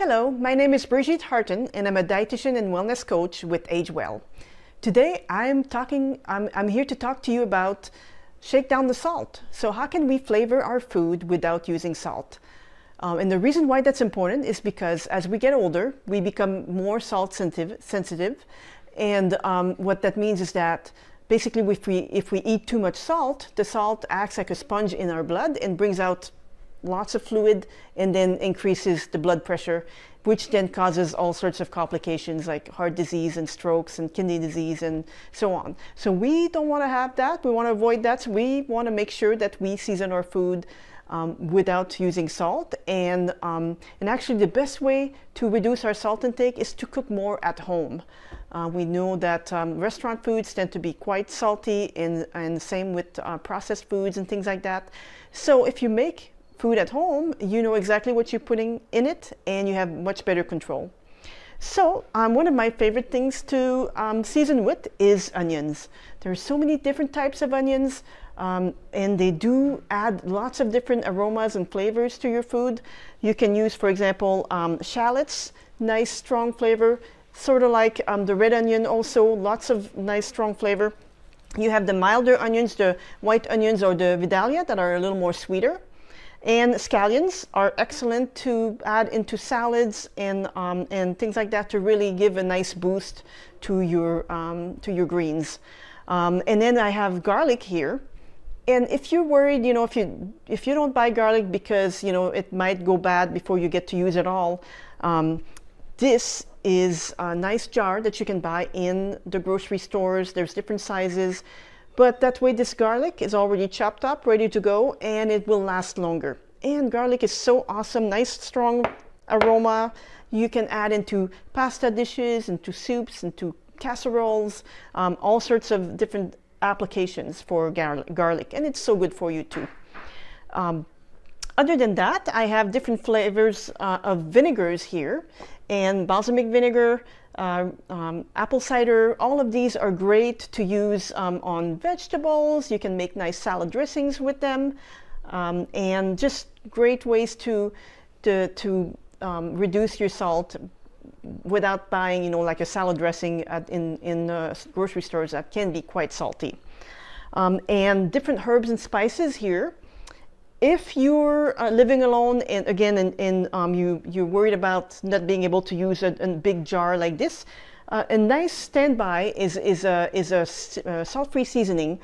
Hello, my name is Brigitte Harton and I'm a dietitian and wellness coach with Age Well. Today I'm here to talk to you about shake down the salt. So how can we flavor our food without using salt? And the reason why that's important is because as we get older, we become more salt sensitive. And what that means is that basically if we eat too much salt, the salt acts like a sponge in our blood and brings out lots of fluid and then increases the blood pressure, which then causes all sorts of complications like heart disease and strokes and kidney disease and so on. So we don't want to have that. We want to avoid that. So we want to make sure that we season our food without using salt. And actually the best way to reduce our salt intake is to cook more at home. We know that restaurant foods tend to be quite salty and same with processed foods and things like that. So if you make food at home, you know exactly what you're putting in it and you have much better control. So one of my favorite things to season with is onions. There are so many different types of onions and they do add lots of different aromas and flavors to your food. You can use, for example, shallots, nice strong flavor, sort of like the red onion also, lots of nice strong flavor. You have the milder onions, the white onions or the Vidalia that are a little more sweeter. And scallions are excellent to add into salads and things like that to really give a nice boost to your greens. And then I have garlic here. And if you're worried, you know, if you don't buy garlic because, you know, it might go bad before you get to use it all, this is a nice jar that you can buy in the grocery stores. There's different sizes. But that way this garlic is already chopped up, ready to go, and it will last longer. And garlic is so awesome, nice strong aroma. You can add into pasta dishes, into soups, into casseroles, all sorts of different applications for garlic, and it's so good for you too. Other than that, I have different flavors of vinegars here, and balsamic vinegar, apple cider, all of these are great to use on vegetables. You can make nice salad dressings with them, and just great ways to reduce your salt without buying, you know, like a salad dressing in grocery stores that can be quite salty. And different herbs and spices here. If you're living alone and again you're worried about not being able to use a big jar like this, a nice standby is a salt-free seasoning.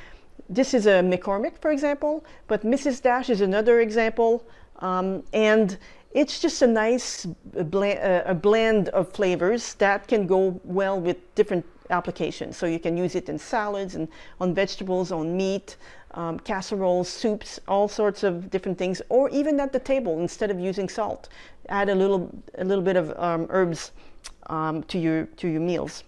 This is a McCormick, for example, but Mrs. Dash is another example, and it's just a nice blend of flavors that can go well with different applications. So you can use it in salads and on vegetables, on meat, casseroles, soups, all sorts of different things, or even at the table instead of using salt. Add a little bit of herbs to your meals.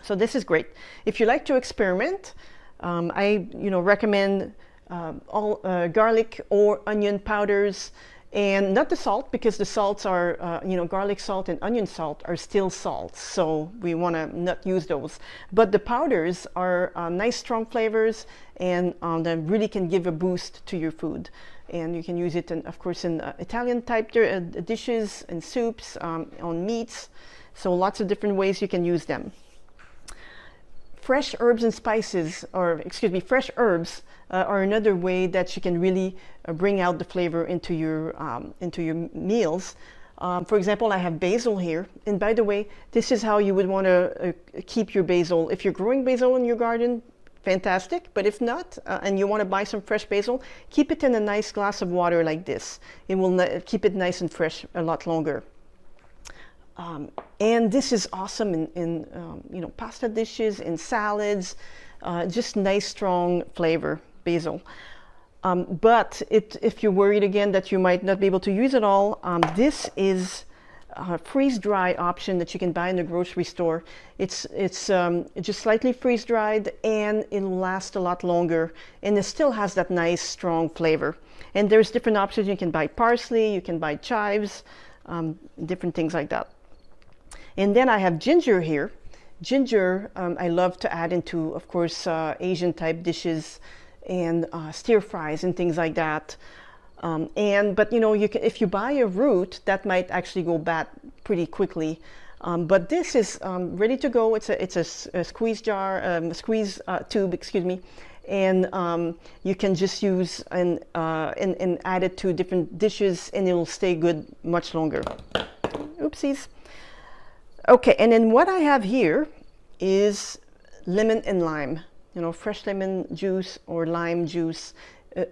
So this is great. If you like to experiment, I recommend all garlic or onion powders. And not the salt, because the salts are, garlic salt and onion salt are still salts, so we want to not use those. But the powders are nice strong flavors and that really can give a boost to your food. And you can use it, of course, in Italian type dishes and soups, on meats. So lots of different ways you can use them. Fresh herbs and spices, fresh herbs are another way that you can really bring out the flavor into your meals. For example, I have basil here, and by the way, this is how you would want to keep your basil. If you're growing basil in your garden, fantastic. But if not, and you want to buy some fresh basil, keep it in a nice glass of water like this. It will keep it nice and fresh a lot longer. And this is awesome in pasta dishes, in salads, just nice strong flavor, basil. But if you're worried again that you might not be able to use it all, this is a freeze-dry option that you can buy in the grocery store. It's just slightly freeze-dried and it'll last a lot longer, and it still has that nice strong flavor. And there's different options. You can buy parsley, you can buy chives, different things like that. And then I have ginger here. Ginger, I love to add into, of course, Asian type dishes and stir fries and things like that. But you know, if you buy a root, that might actually go bad pretty quickly. But this is ready to go. It's a squeeze jar, squeeze tube, excuse me, and you can just use and add it to different dishes, and it'll stay good much longer. Oopsies. Okay, and then what I have here is lemon and lime. You know, fresh lemon juice or lime juice.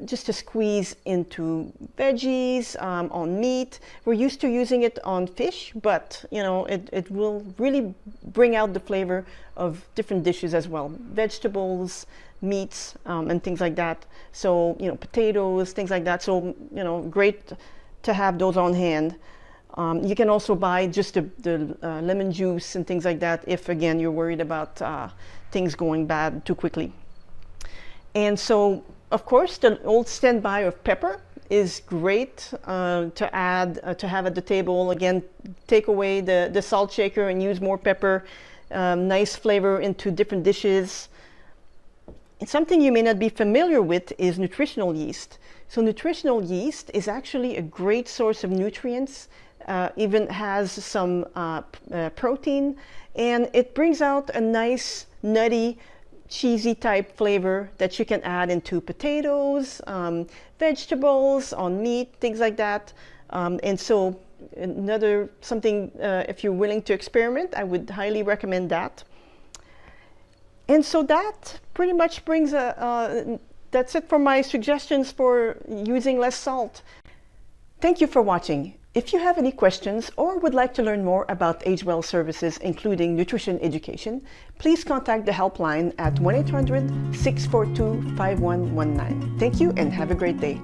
Just to squeeze into veggies, on meat. We're used to using it on fish, but you know, it will really bring out the flavor of different dishes as well. Vegetables, meats, and things like that. So, you know, potatoes, things like that. So, you know, great to have those on hand. You can also buy just the lemon juice and things like that if, again, you're worried about things going bad too quickly. And so, of course, the old standby of pepper is great to add, to have at the table. Again, take away the salt shaker and use more pepper. Nice flavor into different dishes. And something you may not be familiar with is nutritional yeast. So nutritional yeast is actually a great source of nutrients, even has some protein, and it brings out a nice, nutty, cheesy type flavor that you can add into potatoes, vegetables, on meat, things like that. And so another something, if you're willing to experiment, I would highly recommend that. And so that pretty much brings that's it for my suggestions for using less salt. Thank you for watching. If you have any questions or would like to learn more about AgeWell services, including nutrition education, please contact the helpline at 1-800-642-5119. Thank you and have a great day.